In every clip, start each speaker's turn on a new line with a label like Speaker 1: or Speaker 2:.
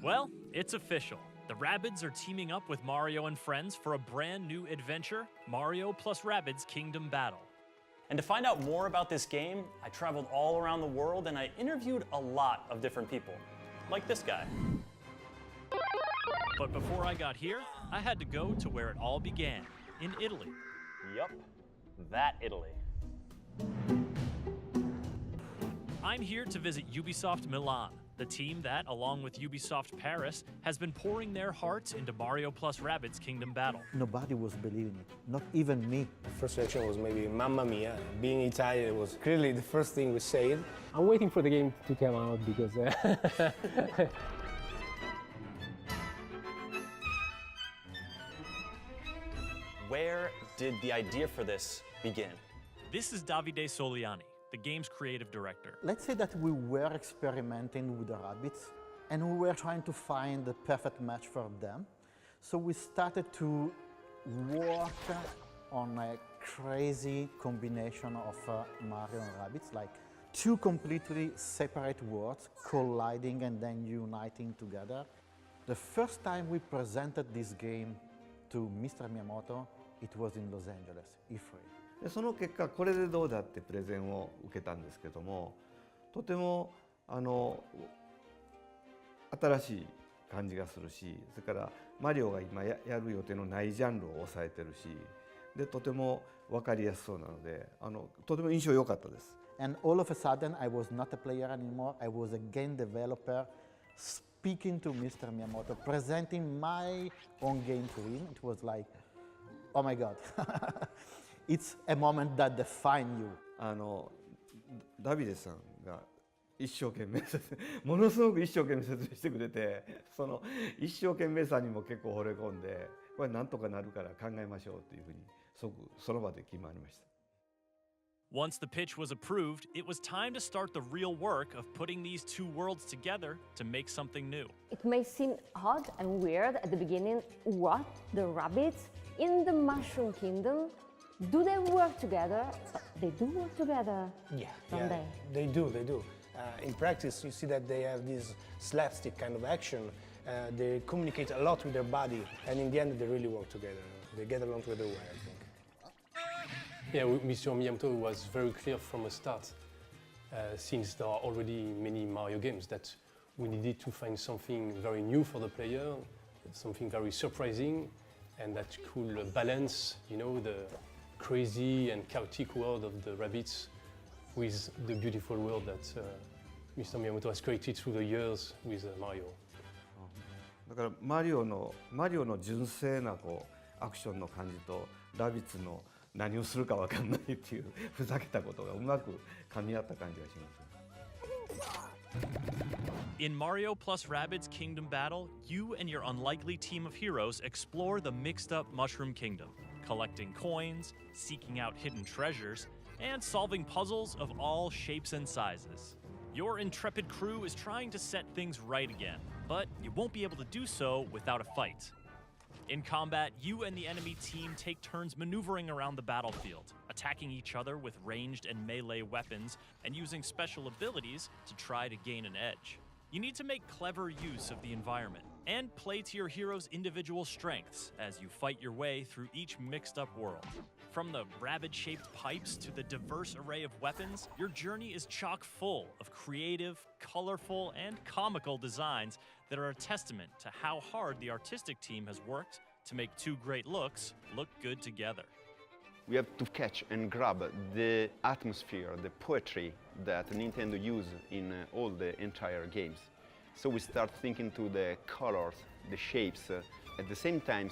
Speaker 1: Well, it's official. The Rabbids are teaming up with Mario and friends for a brand new adventure, Mario plus Rabbids Kingdom Battle. And to find out more about this game, I traveled all around the world and I interviewed a lot of different people, like this guy. But before I got here, I had to go to where it all began, in Italy. Yup, that Italy. I'm here to visit Ubisoft Milan, the team that, along with Ubisoft Paris, has been pouring their hearts into Mario plus Rabbids Kingdom Battle.
Speaker 2: Nobody was believing it, not even me.
Speaker 3: The first reaction was maybe Mamma Mia. Being Italian, it was clearly the first thing we said.
Speaker 4: I'm waiting for the game to come out because...
Speaker 1: Where did the idea for this begin? This is Davide Soliani, the game's creative director.
Speaker 2: Let's say that we were experimenting with the Rabbids and we were trying to find the perfect match for them. So we started to work on a crazy combination of Mario and Rabbids, like two completely separate worlds colliding and then uniting together. The first time we presented this game to Mr. Miyamoto, it was in Los Angeles, E3.
Speaker 5: でその結果これでどうだってプレゼンを受けたんですけども、とても新しい感じがするし、それからマリオが今やる予定のないジャンルを抑えてるし、でとても分かりやすそうなので、とても印象良かったです。
Speaker 2: And all of a sudden, I was not a player anymore. I was a game developer speaking to Mr. Miyamoto, presenting my own game to him. It was like, oh my God. It's a moment that defines you.
Speaker 5: ダビデさんが一生懸命ものすごく一生懸命説明してくれて、その一生懸命さにも結構惚れ込んで、これなんとかなるから考えましょうっていうふうに即その場で決まりました。
Speaker 1: Once the pitch was approved, it was time to start the real work of putting these two worlds together to make something new.
Speaker 6: It may seem odd and weird at the beginning. What? The Rabbids in the Mushroom Kingdom? Do they work together? They do work together.
Speaker 3: Yeah,
Speaker 6: don't they?
Speaker 3: They do. In practice, you see that they have this slapstick kind of action. They communicate a lot with their body, and in the end, they really work together. They get along together well, I think.
Speaker 4: Yeah, Mr. Miyamoto was very clear from the start, since there are already many Mario games, that we needed to find something very new for the player, something very surprising, and that could balance, you know, the crazy and chaotic world of the Rabbids with the beautiful world that Mr. Miyamoto has created through the years with Mario.
Speaker 5: だからマリオの純正なアクションの感じとラビッツの何をするか分かんないっていうふざけたことがうまく噛み合った感じがします。
Speaker 1: In Mario plus Rabbids Kingdom Battle, you and your unlikely team of heroes explore the mixed-up Mushroom Kingdom, collecting coins, seeking out hidden treasures, and solving puzzles of all shapes and sizes. Your intrepid crew is trying to set things right again, but you won't be able to do so without a fight. In combat, you and the enemy team take turns maneuvering around the battlefield, attacking each other with ranged and melee weapons, and using special abilities to try to gain an edge. You need to make clever use of the environment, and play to your hero's individual strengths as you fight your way through each mixed-up world. From the rabbit-shaped pipes to the diverse array of weapons, your journey is chock full of creative, colorful, and comical designs that are a testament to how hard the artistic team has worked to make two great looks look good together.
Speaker 7: We have to catch and grab the atmosphere, the poetry that Nintendo uses in all the entire games. So we start thinking to the colors, the shapes. At the same time,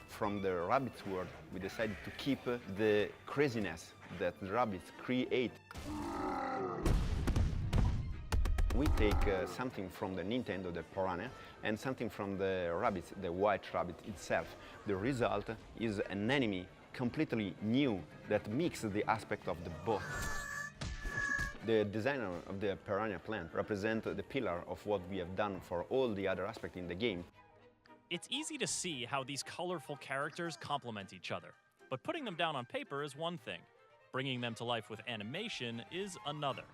Speaker 7: from the Rabbids world, we decided to keep the craziness that the Rabbids create. We take something from the Nintendo, the Piranha, and something from the Rabbids, the White Rabbit itself. The result is an enemy completely new that mixes the aspect of the both. The designer of the Piranha plant represents the pillar of what we have done for all the other aspects in the game.
Speaker 1: It's easy to see how these colorful characters complement each other, but putting them down on paper is one thing. Bringing them to life with animation is another.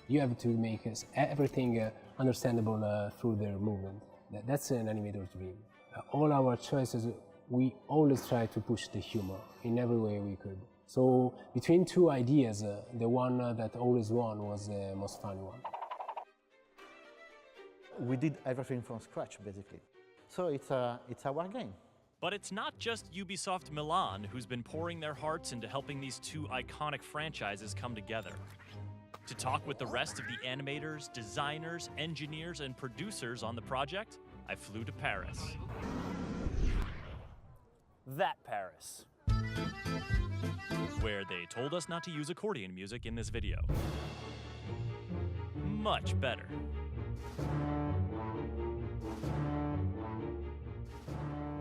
Speaker 4: You have to make everything understandable through their movement. That's an animator's dream. All our choices, we always try to push the humor in every way we could. So between two ideas, the one that always won was the most funny one.
Speaker 2: We did everything from scratch, basically. So it's our game.
Speaker 1: But it's not just Ubisoft Milan who's been pouring their hearts into helping these two iconic franchises come together. To talk with the rest of the animators, designers, engineers, and producers on the project, I flew to Paris. That Paris. Where they told us not to use accordion music in this video. Much better.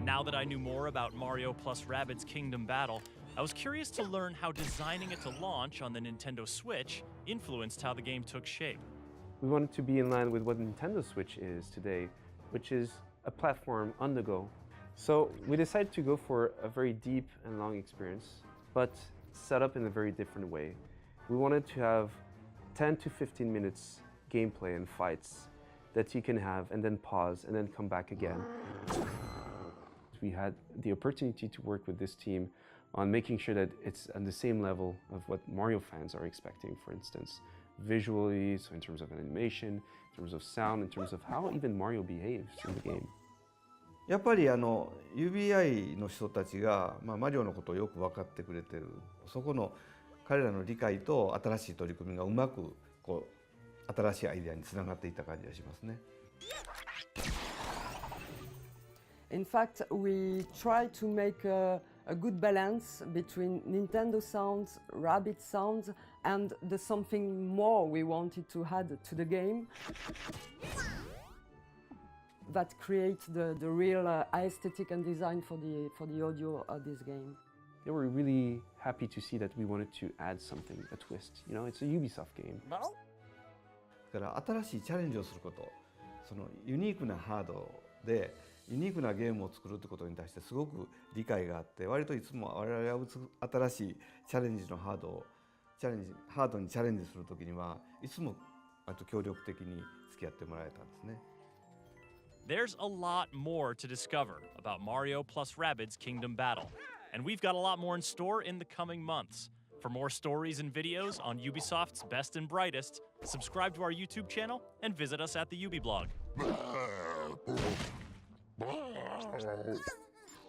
Speaker 1: Now that I knew more about Mario plus Rabbids Kingdom Battle, I was curious to learn how designing it to launch on the Nintendo Switch influenced how the game took shape.
Speaker 8: We wanted to be in line with what Nintendo Switch is today, which is a platform on the go. So we decided to go for a very deep and long experience, but set up in a very different way. We wanted to have 10 to 15 minutes gameplay and fights that you can have and then pause and then come back again. We had the opportunity to work with this team on making sure that it's on the same level of what Mario fans are expecting, for instance, visually, so in terms of animation, in terms of sound, in terms of how even Mario behaves in the game.
Speaker 5: やっぱりUBI の人たちが、マリオのことをよく分かってくれてる、そこの彼らの理解と新しい取り組みがうまくこう新しいアイデアにつながっていった感じがしますね。
Speaker 9: In fact, we try to make a good balance between Nintendo sounds, Rabbids sounds, and the something more we wanted to add to the game that creates the real aesthetic and design for the audio of this game.
Speaker 8: They were really happy to see that we wanted to add something, a twist. You know, it's a Ubisoft game.
Speaker 5: だから新しいチャレンジをすること、そのユニークなハードでユニークなゲームを作るってことに対してすごく理解があって、割といつも我々は新しいチャレンジのハードにチャレンジするときにはいつも協力的に付き合ってもらえたんですね。
Speaker 1: There's a lot more to discover about Mario plus Rabbids Kingdom Battle, and we've got a lot more in store in the coming months. For more stories and videos on Ubisoft's best and brightest, subscribe to our YouTube channel and visit us at the Ubi blog.